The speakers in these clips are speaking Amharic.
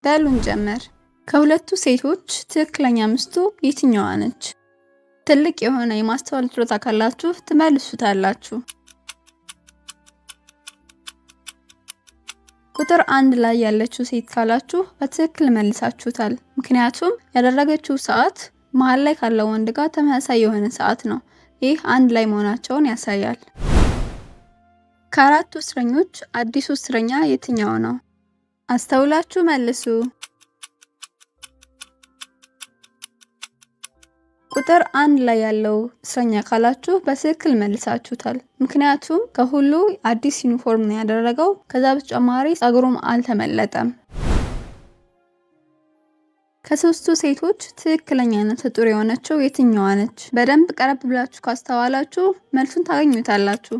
በሉን ጀመር። ከሁለቱ ሴቶች ትክክለኛ ሚስቱ የትኛዋ ነች? ትልቅ የሆነ የማስተዋል ችሎታ ካላችሁ ትመልሱታላችሁ። ቁጥር 1 ላይ ያለችው ሴት ካላችሁ በትክክል መልሳችሁታል። ምክንያቱም ያደረገችው ሰዓት መሃል ላይ ካለው ወንድ ጋር ተመሳሳይ የሆነ ሰዓት ነው። ይህ አንድ ላይ መሆናቸውን ያሳያል። ከአራቱ እስረኞች አዲሱ እስረኛ የትኛው ነው? አስተውላችሁ መልሱ። ቁጥር 1 ላይ ያለው እስረኛ ካላችሁ በትክክል መልሳችሁታል። ምክንያቱም ከሁሉ አዲስ ዩኒፎርም ነው ያደረገው። ከዛ በተጨማሪ ጸጉሩም አልተመለጠም። ከሶስቱ ሴቶች ትክክለኛ ነፍሰ ጡር የሆነችው የትኛዋ ነች? በደንብ ቀረብ ብላችሁ ካስተዋላችሁ መልሱን ታገኙታላችሁ።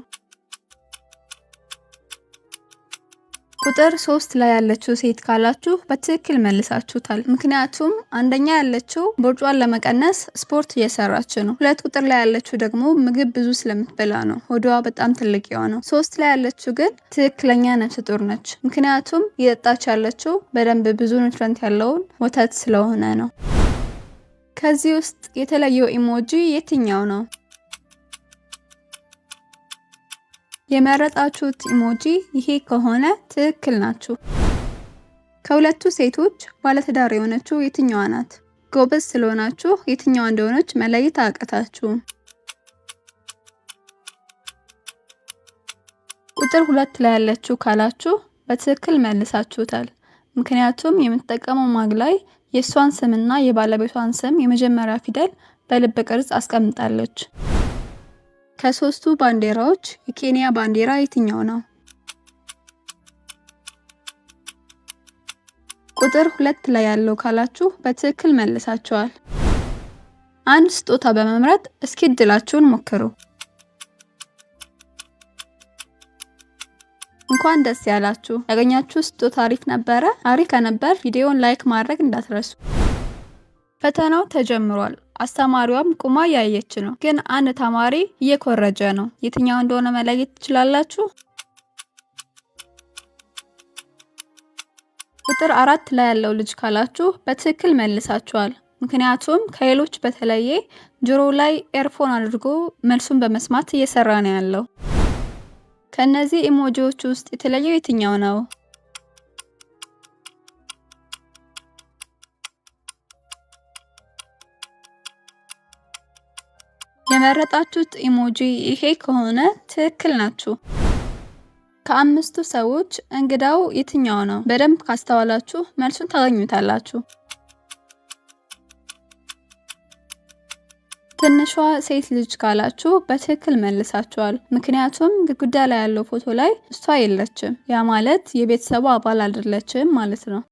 ቁጥር 3 ላይ ያለችው ሴት ካላችሁ በትክክል መልሳችሁታል። ምክንያቱም አንደኛ ያለችው ቦርጯን ለመቀነስ ስፖርት እየሰራች ነው። 2 ቁጥር ላይ ያለችው ደግሞ ምግብ ብዙ ስለምትበላ ነው ሆዷ በጣም ትልቅ የሆነው። 3 ላይ ያለችው ግን ትክክለኛ ነፍሰ ጡር ነች። ምክንያቱም እየጠጣች ያለችው በደንብ ብዙ ኒውትሪየንት ያለውን ወተት ስለሆነ ነው። ከዚህ ውስጥ የተለየው ኢሞጂ የትኛው ነው? የመረጣችሁት ኢሞጂ ይሄ ከሆነ ትክክል ናችሁ። ከሁለቱ ሴቶች ባለትዳር የሆነችው የትኛዋ ናት? ጎበዝ ስለሆናችሁ የትኛዋ እንደሆነች መለየት አያቅታችሁም። ቁጥር 2 ላይ ያለችው ካላችሁ በትክክል መልሳችሁታል። ምክንያቱም የምትጠቀመው ማግ ላይ የሷን ስምና የባለቤቷን ስም የመጀመሪያ ፊደል በልብ ቅርጽ አስቀምጣለች። ከሶስቱ ባንዲራዎች የኬንያ ባንዲራ የትኛው ነው? ቁጥር 2 ላይ ያለው ካላችሁ በትክክል መልሳችኋል። አንድ ስጦታ በመምረጥ እስኪ እድላችሁን ሞክሩ። እንኳን ደስ ያላችሁ። ያገኛችሁ ስጦታ አሪፍ ነበረ? አሪፍ ከነበር ቪዲዮውን ላይክ ማድረግ እንዳትረሱ። ፈተናው ተጀምሯል። አስተማሪዋም ቁማ ያየች ነው። ግን አንድ ተማሪ እየኮረጀ ነው። የትኛው እንደሆነ መለየት ትችላላችሁ? ቁጥር 4 ላይ ያለው ልጅ ካላችሁ በትክክል መልሳችኋል። ምክንያቱም ከሌሎች በተለየ ጆሮ ላይ ኤርፎን አድርጎ መልሱን በመስማት እየሰራ ነው ያለው። ከነዚህ ኢሞጂዎች ውስጥ የተለየው የትኛው ነው? የመረጣችሁት ኢሞጂ ይሄ ከሆነ ትክክል ናችሁ። ከአምስቱ ሰዎች እንግዳው የትኛው ነው? በደንብ ካስተዋላችሁ መልሱን ታገኙታላችሁ። ትንሿ ሴት ልጅ ካላችሁ በትክክል መልሳችኋል። ምክንያቱም ግድግዳ ላይ ያለው ፎቶ ላይ እሷ የለችም። ያ ማለት የቤተሰቡ አባል አይደለችም ማለት ነው።